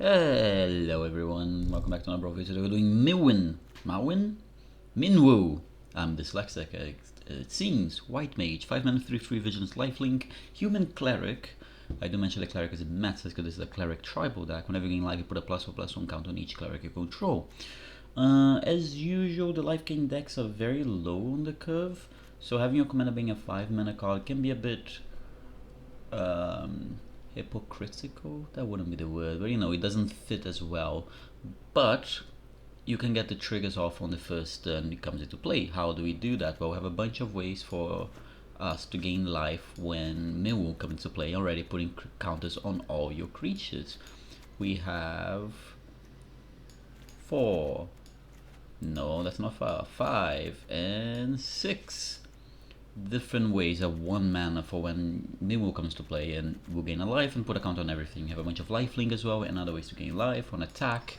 Hello everyone, welcome back to another Brawl video. Today we're doing Minwu. I'm dyslexic, it seems. White Mage, 5 mana 3/3 Vigilance Lifelink, Human Cleric. I do mention the Cleric as it matters because this is a Cleric tribal deck. Whenever you gain life, you put a +1/+1 count on each Cleric you control. As usual, the life gain decks are very low on the curve, so having your commander being a 5 mana card can be a bit hypocritical, that wouldn't be the word, but you know, it doesn't fit as well. But you can get the triggers off on the first turn it comes into play. How do we do that? Well, we have a bunch of ways for us to gain life when Minwu comes into play, already putting counters on all your creatures. We have 4, no, that's not 5 and 6 different ways of 1 mana for when Minwu comes to play, and we'll gain a life and put a counter on everything. You have a bunch of lifelink as well, and other ways to gain life, on attack,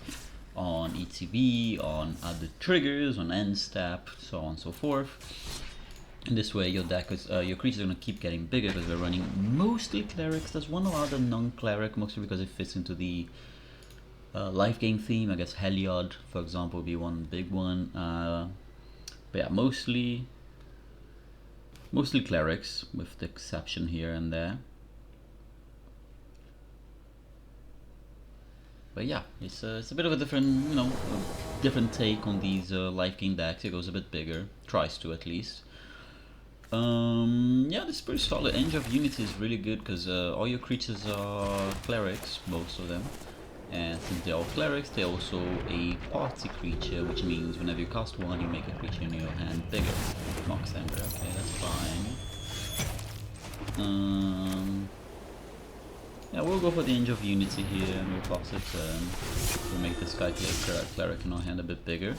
on ETB, on other triggers, on end step, so on and so forth. And this way your deck is, your creatures are going to keep getting bigger because we're running mostly clerics. There's one other non-cleric, mostly because it fits into the life gain theme. I guess Heliod, for example, would be one big one. But yeah, mostly clerics, with the exception here and there. But yeah, it's a bit of a different, you know, different take on these life gain decks. It goes a bit bigger, tries to at least. Yeah, this is pretty solid. Engine of Unity is really good because all your creatures are clerics, most of them. And since they're all clerics, they're also a party creature, which means whenever you cast one, you make a creature in your hand bigger. Mox Ember, okay, that's fine. Yeah, we'll go for the Engine of Unity here, and we'll pass it. We'll make this guy cleric in our hand a bit bigger.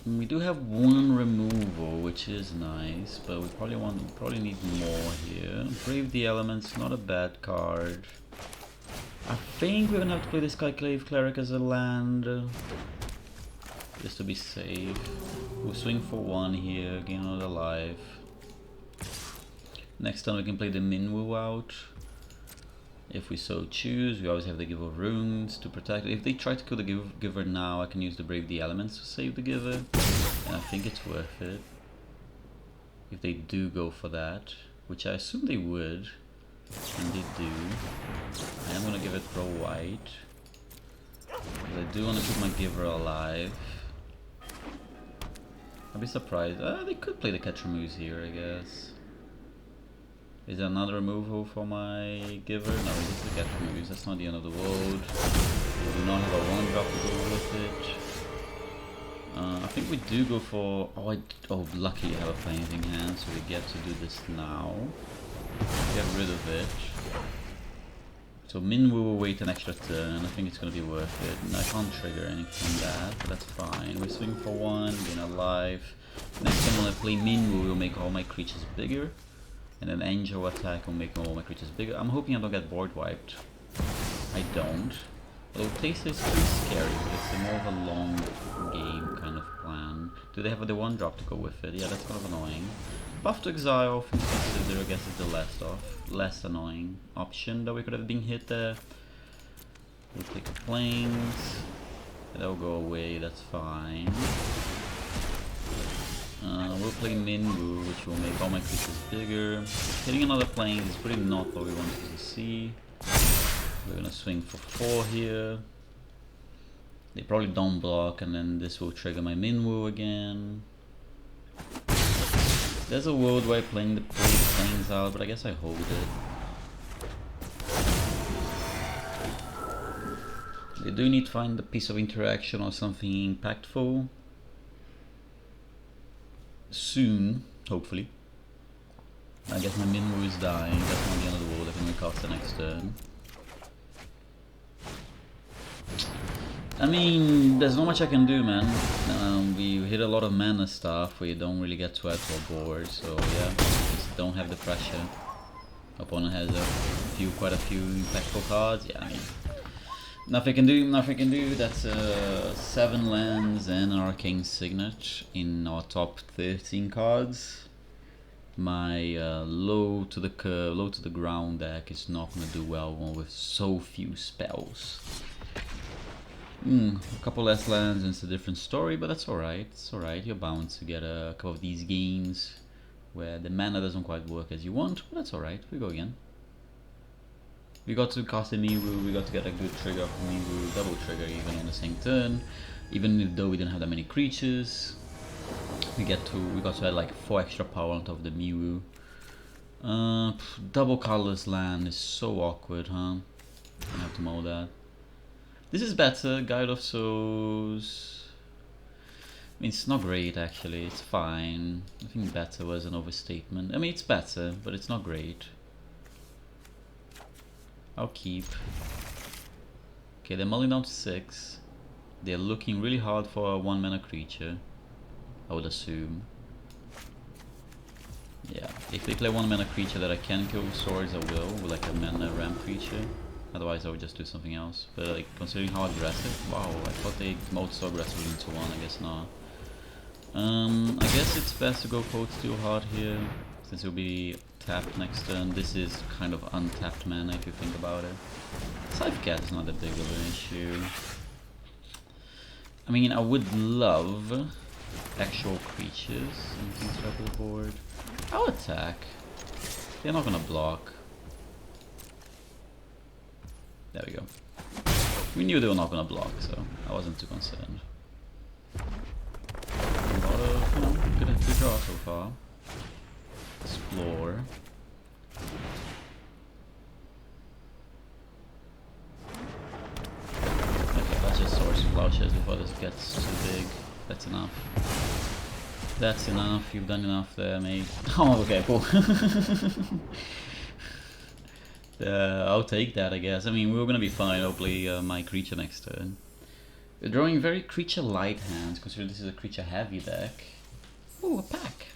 And we do have 1 removal, which is nice, but we probably need more here. Brave the Elements, not a bad card. I think we're gonna have to play this Skyclave Cleric as a land, just to be safe. We'll swing for 1 here, gain another life. Next turn we can play the Minwu out, if we so choose. We always have the Giver of Runes to protect. If they try to kill the Giver now, I can use the Brave the Elements to save the Giver, and I think it's worth it. If they do go for that, which I assume they would. And they do. I am gonna give it pro white, because I do want to keep my Giver alive. I'd be surprised. They could play the Catch Removes here, I guess. Is there another removal for my Giver? No, it's just the Catch Removes. That's not the end of the world. We do not have a 1-drop to go with it. I think we do go for... Oh, lucky I have a Playing hand, so we get to do this now. Get rid of it. So Minwu will wait an extra turn. I think it's gonna be worth it. And I can't trigger anything from that, but that's fine. We swing for 1, gain a life. Next time when I play Minwu, we'll make all my creatures bigger. And then Angel attack will make all my creatures bigger. I'm hoping I don't get board wiped. I don't. Although Taste is pretty scary, but it's more of a long game kind of plan. Do they have the 1-drop to go with it? Yeah, that's kind of annoying. Buff to Exile, I guess is the less annoying option that we could have been hit there. We'll take Plains. That'll go away, that's fine. We'll play Minwu, which will make all my creatures bigger. Hitting another Plains is pretty not what we wanted to see. We're gonna swing for 4 here. They probably don't block, and then this will trigger my Minwu again. There's a world where I play the Plains out, but I guess I hold it. They do need to find a piece of interaction or something impactful. Soon, hopefully. I guess my Minwu is dying, that's not the end of the world, I can recast the next turn. I mean, there's not much I can do, man. We hit a lot of mana stuff, we don't really get to add to our board, so yeah, just don't have the pressure. Opponent has quite a few impactful cards. Yeah, I mean, nothing can do. That's 7 lands and an Arcane Signet in our top 13 cards. my low to the curve, low to the ground deck is not gonna do well with so few spells. A couple less lands and it's a different story, but that's alright. It's alright. You're bound to get a couple of these games where the mana doesn't quite work as you want, but that's alright. We go again. We got to cast a Minwu, we got to get a good trigger of Minwu, double trigger even on the same turn. Even though we didn't have that many creatures, we got to add like 4 extra power on top of the Minwu. Double colorless land is so awkward, huh? I have to mow that. This is better, Guide of Souls. I mean, it's not great actually, it's fine. I think better was an overstatement. I mean, it's better, but it's not great. I'll keep. Okay, they're mulling down to 6. They're looking really hard for a 1 mana creature, I would assume. Yeah, if they play 1 mana creature that I can kill with swords, I will, with like a mana ramp creature. Otherwise I would just do something else. But like, considering how aggressive, wow, I thought they mowed so aggressively into 1, I guess not. I guess it's best to go Cold Steel hard here, since it'll be tapped next turn. This is kind of untapped mana if you think about it. Scythe Cat is not that big of an issue. I mean, I would love actual creatures and things like the board. I'll attack. They're not gonna block. There we go. We knew they were not gonna block, so I wasn't too concerned. A lot of, you know, good draw so far. Explore. Okay, let's just source Plowshares before this gets too big. That's enough. That's enough. You've done enough there, mate. Oh, okay, cool. I'll take that, I guess. I mean, we're gonna be fine. I'll play my creature next turn. We're drawing very creature light hands, considering this is a creature heavy deck. Ooh, a pack.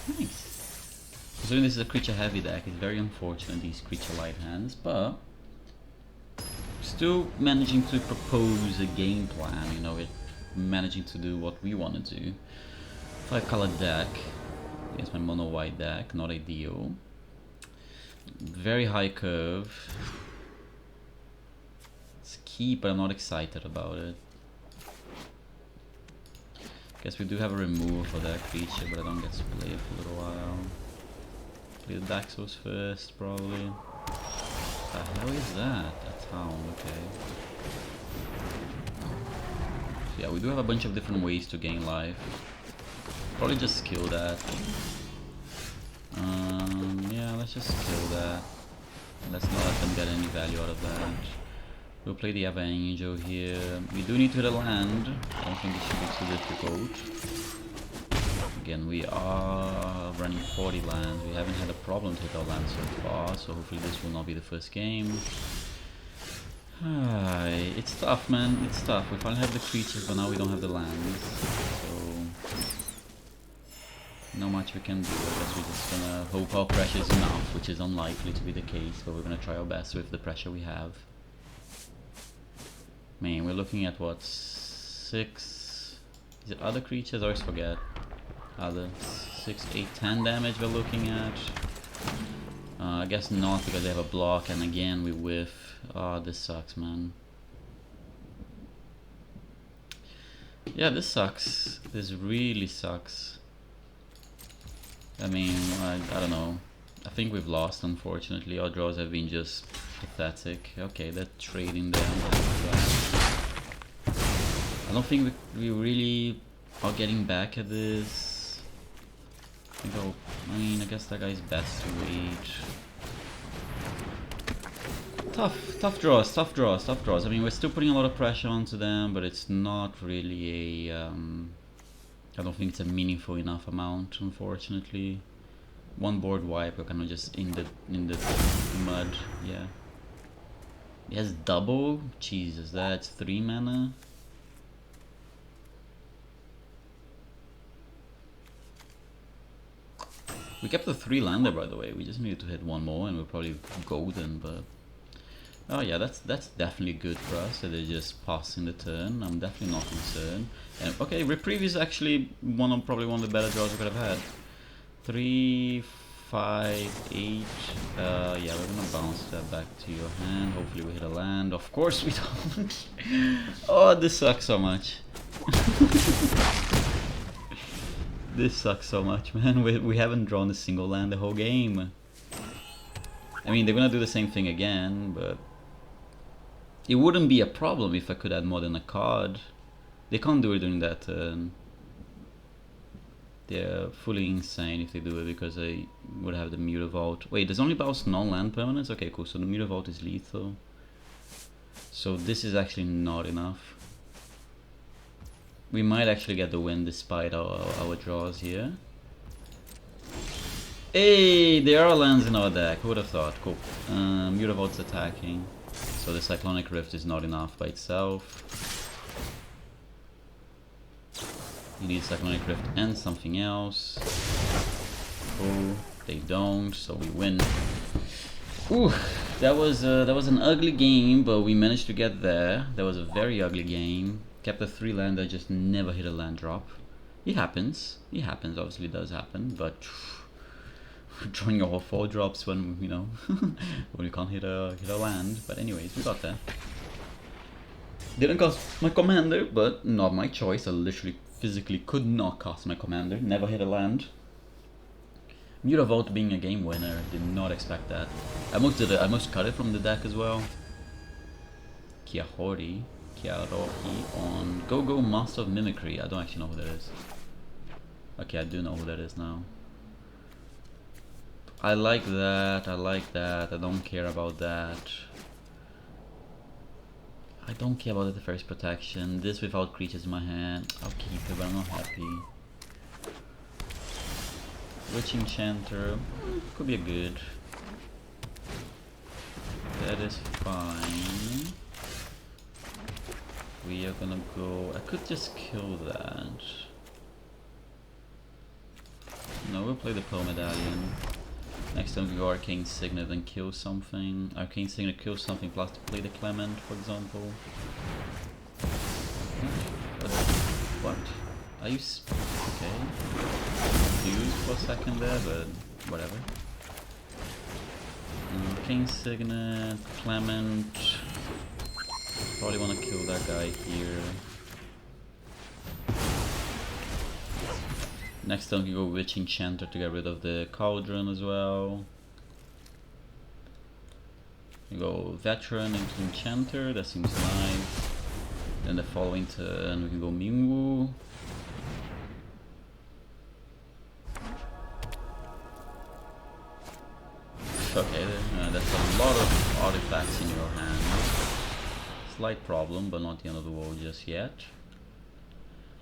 Nice. Considering this is a creature heavy deck, it's very unfortunate these creature light hands, but still managing to propose a game plan, you know, it managing to do what we want to do. 5-color deck against my mono white deck, not ideal. Very high curve. It's key, but I'm not excited about it. Guess we do have a removal for that creature, but I don't get to play it for a little while. Play the Daxos first, probably. What the hell is that? A town, okay. So yeah, we do have a bunch of different ways to gain life. Probably just kill that. Yeah, let's just kill that. Let's not let them get any value out of that. We'll play the Angel here. We do need to hit a land. I don't think it should be too difficult. Again, we are running 40 lands. We haven't had a problem to hit our land so far, so hopefully this will not be the first game. It's tough, man. It's tough. We finally have the creatures, but now we don't have the lands. So not much we can do. I guess we're just gonna hope our pressure is enough, which is unlikely to be the case, but we're gonna try our best with the pressure we have. Man, we're looking at what, 6? Is it other creatures? I always forget. Other 6, 8, 10 damage we're looking at. I guess not, because they have a block, and again we whiff. Oh, this sucks, man. Yeah, this sucks. This really sucks. I mean, I don't know. I think we've lost, unfortunately. Our draws have been just pathetic. Okay, they're trading there. I don't think we really are getting back at this. I mean, I guess that guy's best to wait. Tough draws, tough draws, tough draws. I mean, we're still putting a lot of pressure onto them, but it's not really a... I don't think it's a meaningful enough amount, unfortunately. One board wipe, we're kind of just in the mud. Yeah. He has double. Jesus, that's 3 mana. We kept the 3-lander, by the way. We just needed to hit one more, and we're probably golden. But oh yeah, that's definitely good for us. So they're just passing the turn. I'm definitely not concerned. And okay, Reprieve is actually probably one of the better draws we could have had. 3, 5, 8. Yeah, we're gonna bounce that back to your hand. Hopefully we hit a land. Of course we don't. Oh, this sucks so much. This sucks so much, man. We haven't drawn a single land the whole game. I mean, they're gonna do the same thing again, but it wouldn't be a problem if I could add more than a card. They can't do it during that turn. They're fully insane if they do it because I would have the Mutavault. Wait, there's only bounce non-land permanents? Okay, cool. So the Mutavault is lethal. So this is actually not enough. We might actually get the win despite our draws here. Hey, there are lands in our deck. Who would have thought? Cool. Mutavault's attacking. So the Cyclonic Rift is not enough by itself. You need Cyclonic Rift and something else. Oh, they don't, so we win. Ooh, that was an ugly game, but we managed to get there. That was a very ugly game. Kept a 3-lander, just never hit a land drop. It happens. It happens. Obviously, it does happen, but drawing all 4 drops when you know when we can't hit a land. But anyways, we got there. Didn't cost my commander, but not my choice. I literally physically could not cast my commander. Never hit a land. Mutavault being a game winner, did not expect that. I almost cut it from the deck as well. Kiarohi on Go Master of Mimicry. I don't actually know who that is. Okay, I do know who that is now. I like that. I like that. I don't care about that. I don't care about the first protection. This without creatures in my hand. I'll keep it, but I'm not happy. Witch Enchanter. Could be a good. That is fine. We are gonna go. I could just kill that. No, we'll play the Pearl Medallion. Next time we go Arcane Signet and kill something. Arcane Signet kills something plus to play the Clement, for example. What? Are you okay? Confused for a second there, but whatever. Arcane Signet, Clement. Probably want to kill that guy here. Next time we go Witch Enchanter to get rid of the Cauldron as well. We go Veteran into Enchanter, that seems nice. Then the following turn we can go Minwu. Okay, that's a lot of artifacts in your hand. Slight problem, but not the end of the world just yet.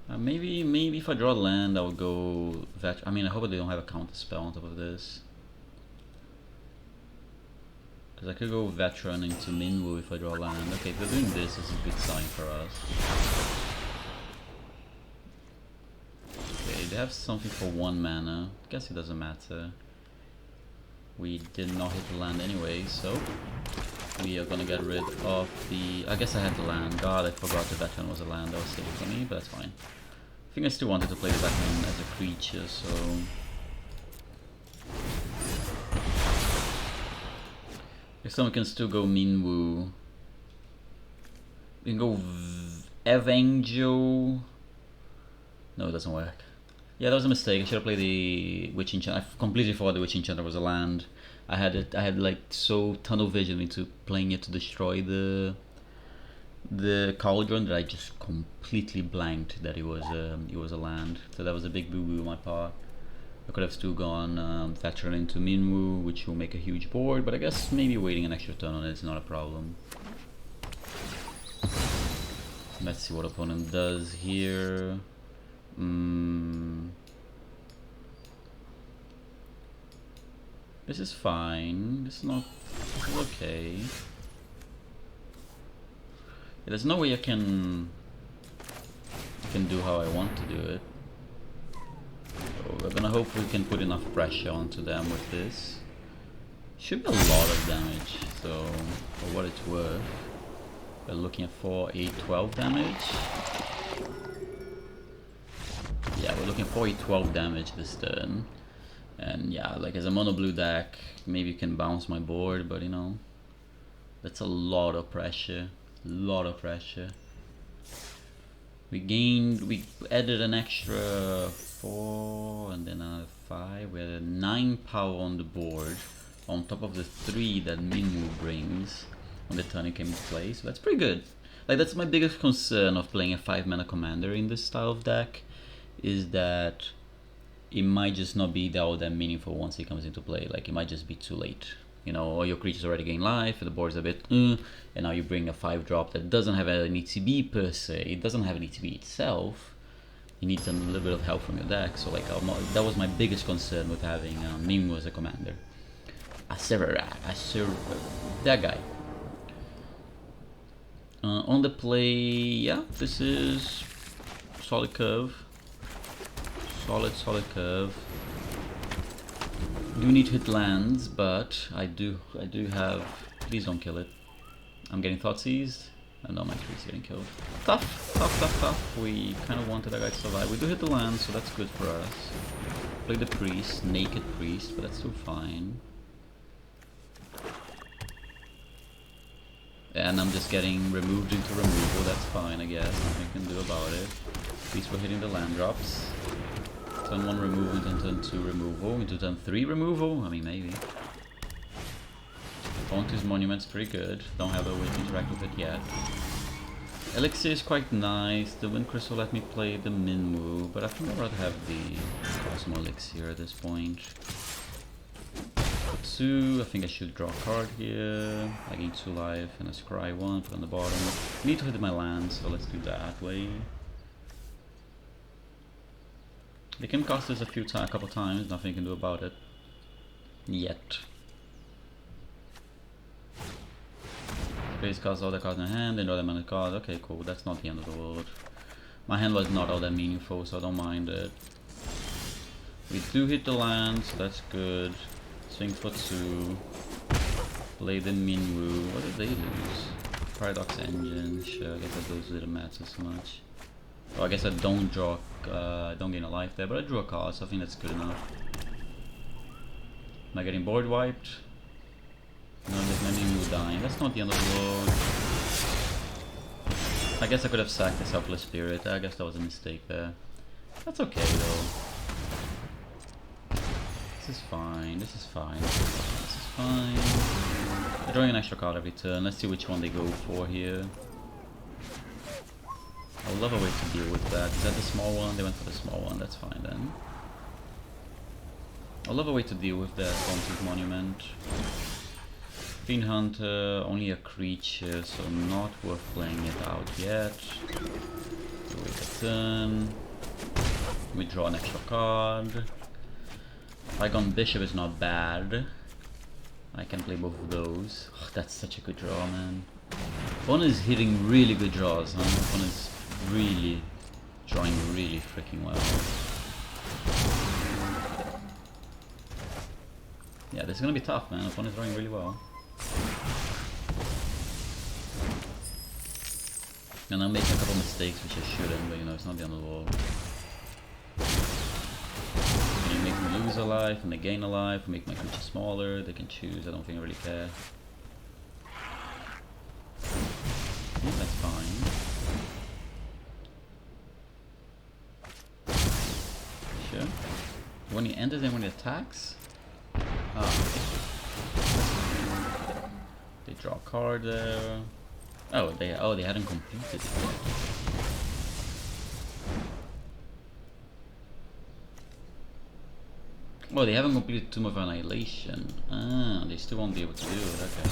Maybe if I draw land, I will go I mean, I hope they don't have a counter spell on top of this. Because I could go Veteran into Minwu if I draw land. Okay, if they're doing this, it's a good sign for us. Okay, they have something for 1 mana. Guess it doesn't matter. We did not hit the land anyway, so we are gonna get rid of the... I guess I had the land. God, I forgot the Veteran was a land. That was silly for me, but that's fine. I think I still wanted to play the Veteran as a creature, so... Next time we can still go Minwu. We can go Evangel. No, it doesn't work. Yeah, that was a mistake. I should have played the Witch Enchanter. I completely forgot the Witch Enchanter was a land. I had like so tunnel vision into playing it to destroy the Cauldron that I just completely blanked that it was a land. So that was a big boo-boo on my part. I could have still gone Veteran into Minwu, which will make a huge board, but I guess maybe waiting an extra turn on it is not a problem. Let's see what opponent does here. This is fine. This is not okay. Yeah, there's no way I can do how I want to do it. So we're gonna hope we can put enough pressure onto them with this. Should be a lot of damage, so for what it's worth. We're looking at 4, 8, 12 damage. Yeah, we're looking for 8, 12 damage this turn. And yeah, like as a mono blue deck, maybe you can bounce my board, but you know, that's a lot of pressure. Lot of pressure. We added an extra 4 and then another 5. We had a 9 power on the board on top of the 3 that Minwu brings on the turn it came into play, so that's pretty good. Like that's my biggest concern of playing a 5 mana commander in this style of deck, is that it might just not be all that meaningful once it comes into play. Like it might just be too late. You know, all your creatures already gain life, the board's a bit and now you bring a 5-drop that doesn't have an ETB per se, it doesn't have an ETB itself. You need a little bit of help from your deck, so like that was my biggest concern with having Minwu as a commander. That guy. On the play, yeah, this is solid curve. Solid curve. Do need to hit lands, but I do have. Please don't kill it. I'm getting thought seized. And no, my tree's getting killed. Tough. We kind of wanted that guy to survive. We do hit the land, so that's good for us. Play the priest, naked priest, but that's still fine. And I'm just getting removed into removal. That's fine, I guess. Nothing we can do about it. At least we're hitting the land drops. Turn 1 removal, into turn 2 removal, into turn 3 removal? I mean, maybe. Fontis Monument's pretty good. Don't have a way to interact with it yet. Elixir is quite nice. The Wind Crystal let me play the Minwu, but I think I'd rather have the Cosmo Elixir at this point. For 2, I think I should draw a card here. I gain 2 life and a scry 1, put on the bottom. I need to hit my land, so let's do that way. They can cost us a couple times, nothing you can do about it. Yet. Face costs all the cards in hand, and all the mana cards. Okay, cool, that's not the end of the world. My hand was not all that meaningful, so I don't mind it. We do hit the land, so that's good. Swing for 2. Play the Minwu. What did they lose? Paradox Engine. Sure, I guess that those didn't matter so much. Well, I guess I don't draw, don't gain a life there, but I drew a card, so I think that's good enough. Am I getting board wiped? No, there's my Minwu dying. That's not the end of the world. I guess I could have sacked this Helpless Spirit. I guess that was a mistake there. That's okay though. This is fine. This is fine. This is fine. They're drawing an extra card every turn. Let's see which one they go for here. I would love a way to deal with that. Is that the small one? They went for the small one. That's fine then. I would love a way to deal with that Fontis Monument. Fiend Hunter, only a creature, so not worth playing it out yet. We wait a turn. We draw an extra card. Tygon Bishop is not bad. I can play both of those. Oh, that's such a good draw, man. One is hitting really good draws, huh? One is really drawing really freaking well. Yeah, this is gonna be tough, man. One is drawing really well. And I'm making a couple mistakes which I shouldn't, but you know, it's not the end of the world. And you make me lose a life and they gain a life, and make my creature smaller, they can choose, I don't think I really care. Yeah, that's fine. Sure. When he enters and when he attacks? Ah, okay. They draw a card there. Oh, they hadn't completed it yet. Oh, they haven't completed Tomb of Annihilation. Ah, they still won't be able to do it. Okay.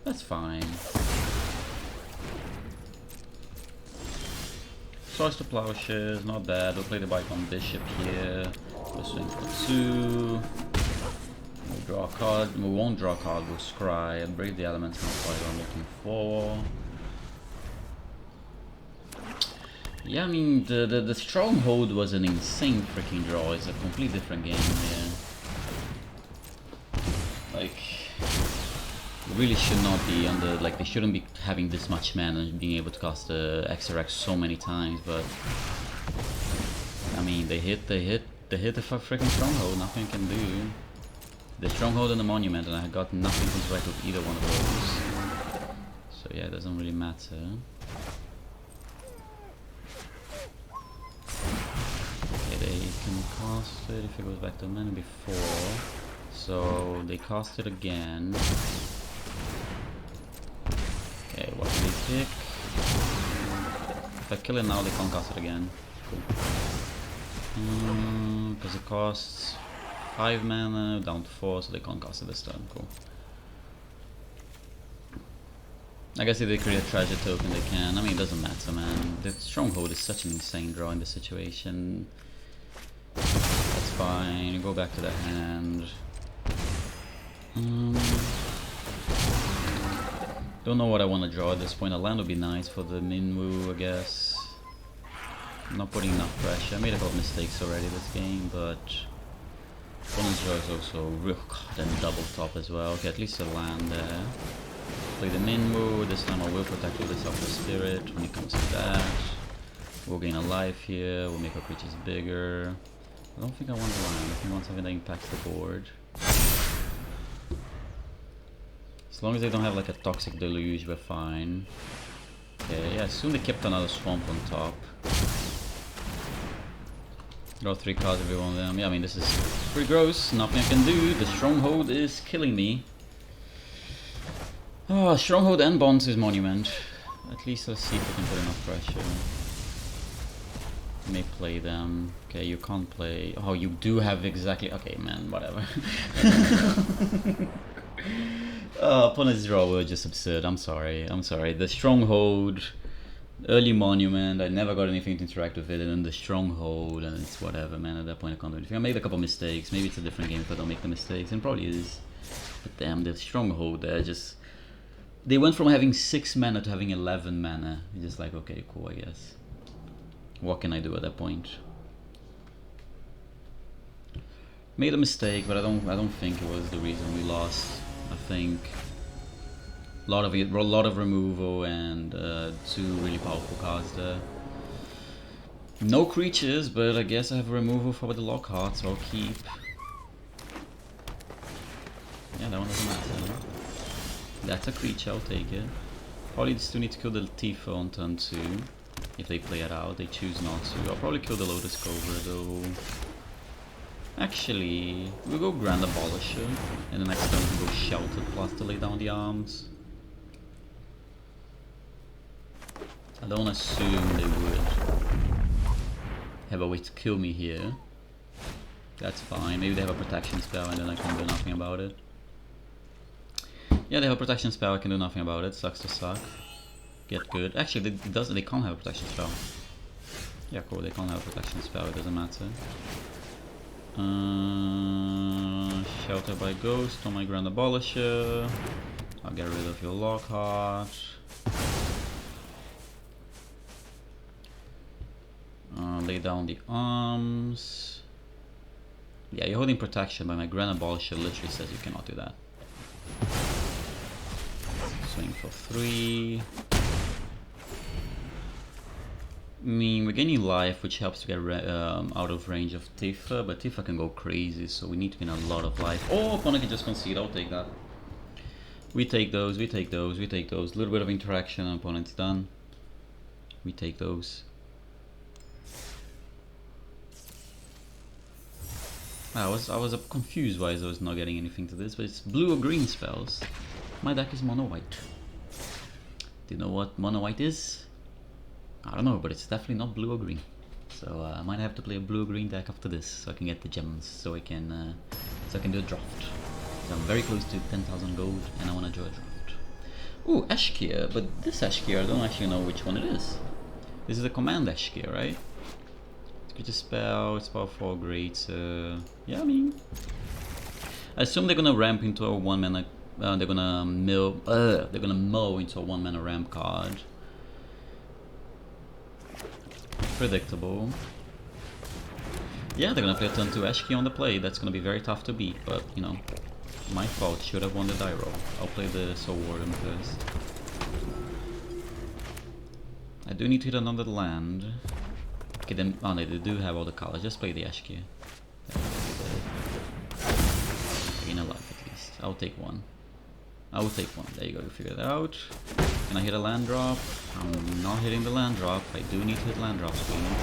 That's fine. Swords to Plowshares, not bad. We'll play the Bygone Bishop here. We'll swing for 2. We'll draw a card. We won't draw a card, we'll scry. And Break the Elements, not quite what I'm looking for. Yeah, I mean, the Stronghold was an insane freaking draw. It's a completely different game here. Like, really should not be under, like, they shouldn't be having this much mana and being able to cast the Exarax so many times, but I mean, they hit the freaking Stronghold, nothing I can do. The Stronghold and the Monument, and I got nothing to interact with either one of those. So yeah, it doesn't really matter. Okay, they can cast it if it goes back to mana before. So they cast it again. Okay, what do they pick? If I kill it now, they can't cast it again. Cool. Because it costs 5 mana, down to 4, so they can't cast it this turn. Cool. I guess if they create a treasure token, they can. I mean, it doesn't matter, man. The Stronghold is such an insane draw in this situation. That's fine. Go back to the hand. Don't know what I want to draw at this point. A land would be nice for the Minwu, I guess. I'm not putting enough pressure. I made a couple of mistakes already this game, but opponent's draw is also real. God, and double top as well. Okay, at least a land there. Play the Minwu. This time I will protect with the Suffer Spirit when it comes to that. We'll gain a life here. We'll make our creatures bigger. I don't think I want a land. I think I want something that impacts the board. As long as they don't have like a Toxic Deluge, we're fine. Okay, yeah, soon they kept another Swamp on top. Draw 3 cards every one of them. Yeah, I mean, this is pretty gross. Nothing I can do. The Stronghold is killing me. Oh, Stronghold and Bonds' Monument. At least let's see if we can put enough pressure. May play them. Okay, you can't play. Oh, you do have exactly. Okay, man, whatever. Opponent's draw were just absurd. I'm sorry. The Stronghold, early Monument. I never got anything to interact with it, and then the Stronghold, and it's whatever, man. At that point, I can't do anything. I made a couple mistakes. Maybe it's a different game if I don't make the mistakes, and probably is. But damn, the Stronghold there just. They went from having 6 mana to having 11 mana. It's just like, okay, cool, I guess. What can I do at that point? Made a mistake, but I don't think it was the reason we lost. I think a lot of removal and 2 really powerful cards there. No creatures, but I guess I have removal for the Lockhart, so I'll keep. Yeah, that one doesn't matter. That's a creature, I'll take it. Probably still need to kill the Tifa on turn 2. If they play it out, they choose not to. I'll probably kill the Lotus Cobra though. Actually, we'll go Grand Abolisher, and the next turn we'll go Sheltered Plus to lay down the arms. I don't assume they would have a way to kill me here. That's fine. Maybe they have a protection spell and then I can do nothing about it. Yeah, they have a protection spell, I can do nothing about it. Sucks to suck. Get good. Actually, they can't have a protection spell. Yeah, cool, they can't have a protection spell, it doesn't matter. Shelter by Ghost on my Grand Abolisher. I'll get rid of your Lockhart. Lay down the arms. Yeah, you're holding protection, but my Grand Abolisher literally says you cannot do that. Swing for 3. I mean, we're gaining life, which helps to get out of range of Tifa, but Tifa can go crazy, so we need to gain a lot of life. Oh, opponent can just concede, I'll take that. We take those, we take those, we take those. A little bit of interaction, and opponent's done. We take those. I was confused why I was not getting anything to this, but it's blue or green spells. My deck is mono white. Do you know what mono white is? I don't know, but it's definitely not blue or green. So I might have to play a blue or green deck after this, so I can get the gems, so I can do a draft. So I'm very close to 10,000 gold, and I want to draw a draft. Ooh, Ashkia, but this Ashkia, I don't actually know which one it is. This is a command Ashkia, right? It's a spell, it's power 4, great. Yeah, I mean, I assume they're gonna ramp into a 1 mana. They're gonna mow into a 1 mana ramp card. Predictable. Yeah, they're gonna play a turn 2 Ashki on the play. That's gonna be very tough to beat, but you know, My fault, should have won the die roll. I'll play the Soul Warden first. I do need to hit another land. Okay, then, oh no, they do have all the colors. Just play the Ashkia. Gain a life at least. I'll take one. I will take one. There you go, you figure that out. Can I hit a land drop? I'm not hitting the land drop. I do need to hit land drops, please.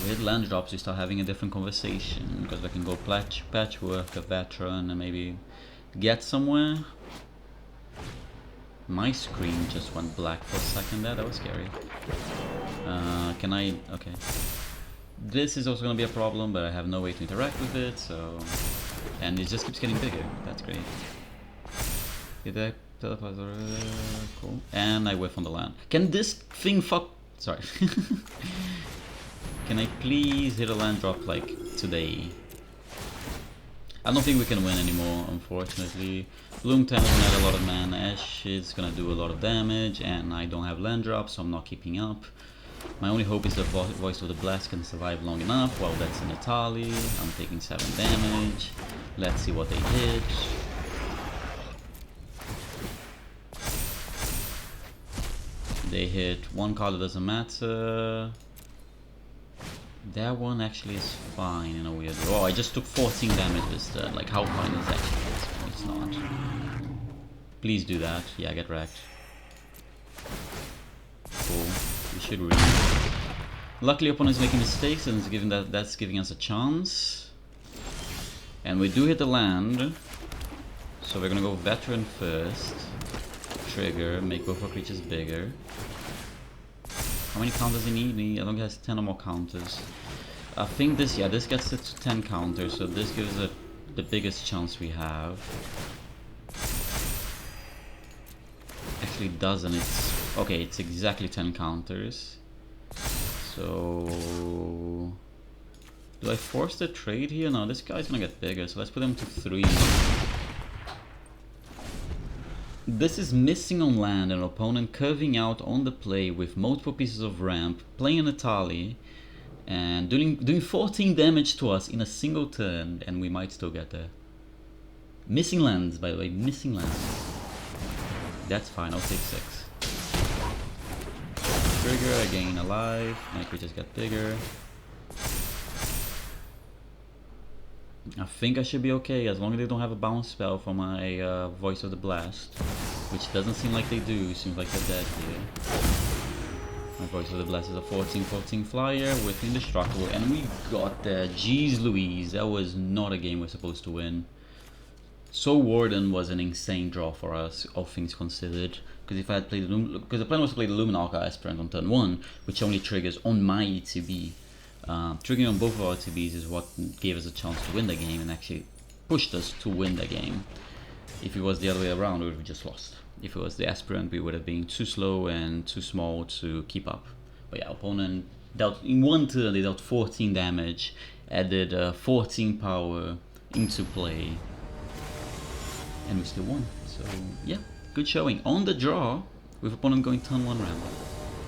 With land drops, we start having a different conversation, because I can go patchwork, a veteran, and maybe get somewhere. My screen just went black for a second there, that was scary. Can I... okay. This is also going to be a problem, but I have no way to interact with it, so... and it just keeps getting bigger, that's great. Did I teleport? Cool. And I whiff on the land. Can this thing fuck... sorry. Can I please hit a land drop like today? I don't think we can win anymore, unfortunately. Bloom 10 doesn't have a lot of mana, Ash is gonna do a lot of damage, and I don't have land drops, so I'm not keeping up. My only hope is the Voice of the Blast can survive long enough. Well, that's an Itali. I'm taking 7 damage. Let's see what they hit. They hit one card that doesn't matter. That one actually is fine in a weird way. Oh, I just took 14 damage this turn. Like, how fine is actually? It's not. Please do that. Yeah, get wrecked. Cool. We should win. Luckily, opponent's making mistakes, and it's giving that's giving us a chance. And we do hit the land. So we're gonna go veteran first. Trigger, make both our creatures bigger. How many counters does he need? I think he has 10 or more counters. I think this, yeah, this gets it to 10 counters, so this gives it the biggest chance we have. Actually doesn't, it's... okay, it's exactly 10 counters. So... do I force the trade here? No, this guy's gonna get bigger, so let's put him to 3. This is missing on land, an opponent curving out on the play with multiple pieces of ramp, playing an Itali, and doing 14 damage to us in a single turn, and we might still get there. Missing lands, by the way, missing lands. That's fine, I'll take 6. Trigger, I gain a life, my creatures get bigger. I think I should be okay, as long as they don't have a bounce spell for my Voice of the Blast. Which doesn't seem like they do, seems like they're dead here. My Voice of the Blast is a 14/14 flyer with indestructible, and we got there. Jeez Louise, that was not a game we're supposed to win. Soul Warden was an insane draw for us, all things considered. Because if I had played the plan was to play the Luminarca Aspirant on turn 1, which only triggers on my ETB. Triggering on both of our TBs is what gave us a chance to win the game and actually pushed us to win the game. If it was the other way around, we would have just lost. If it was the Aspirant, we would have been too slow and too small to keep up. But yeah, opponent dealt, in one turn they dealt 14 damage, added 14 power into play, and we still won. So yeah, good showing. On the draw, with opponent going turn 1 ramp.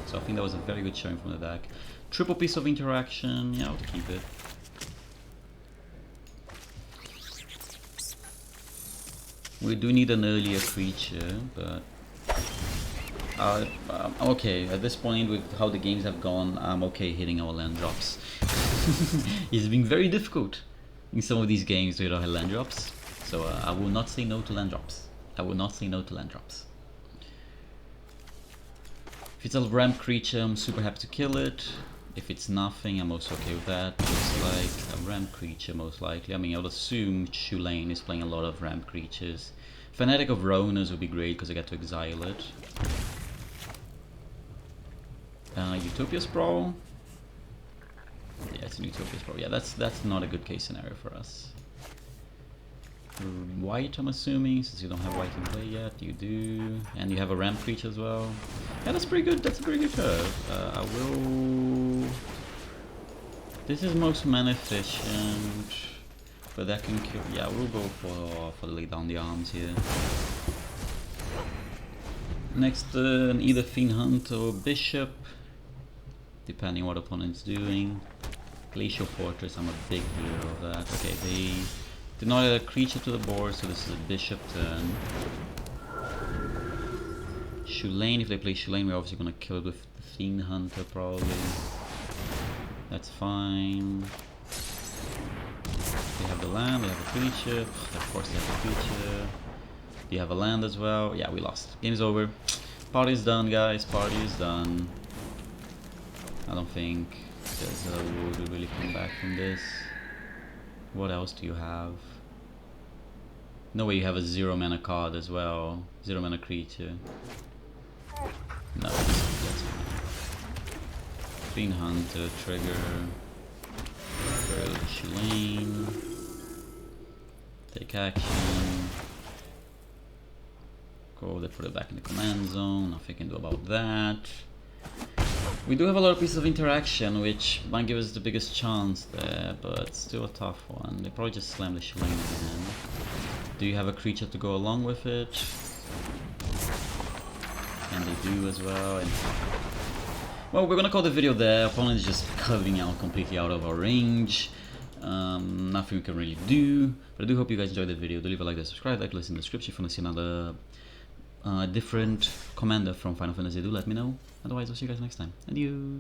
So I think that was a very good showing from the deck. Triple piece of interaction, yeah, I'll keep it. We do need an earlier creature, but... okay, at this point with how the games have gone, I'm okay hitting our land drops. It's been very difficult in some of these games to hit our land drops. So I will not say no to land drops. I will not say no to land drops. If it's a ramp creature, I'm super happy to kill it. If it's nothing, I'm also okay with that. Looks like a ramp creature most likely. I mean, I would assume Chulane is playing a lot of ramp creatures. Fanatic of Ronas would be great because I get to exile it. Utopia Sprawl? Yeah, it's an Utopia Sprawl. Yeah, that's not a good case scenario for us. White, I'm assuming, since you don't have white in play yet. You do, and you have a ramp creature as well. Yeah, that's pretty good. That's a pretty good curve. I will. This is most mana efficient, but that can kill. Yeah, we'll go for lay down the arms here. Next, either Fiend Hunt or Bishop, depending what opponent's doing. Glacial Fortress, I'm a big hero of that. Okay, they Did not add a creature to the board, so this is a bishop turn. Shulane, if they play Shulane, we're obviously gonna kill it with the Fiend Hunter probably. That's fine. They have the land, they have a creature. Of course they have a creature. Do you have a land as well? Yeah, we lost. Game's over. Party's done, guys. Party is done. I don't think there's a wood will really come back from this. What else do you have? No way you have a 0 mana card as well. 0 mana creature. No, that's fine. Fiend Hunter, trigger. Shulane. Take action. Go, they put it back in the command zone. Nothing I can do about that. We do have a lot of pieces of interaction, which might give us the biggest chance there, but still a tough one. They probably just slam the Shulane again. Do you have a creature to go along with it? And they do as well. And well, we're gonna call the video there. Opponent is just cutting out completely out of our range. Nothing we can really do. But I do hope you guys enjoyed the video. Do leave a like, subscribe, like, listen in the description if you want to see another different commander from Final Fantasy. Do let me know. Otherwise, I'll see you guys next time. Adieu.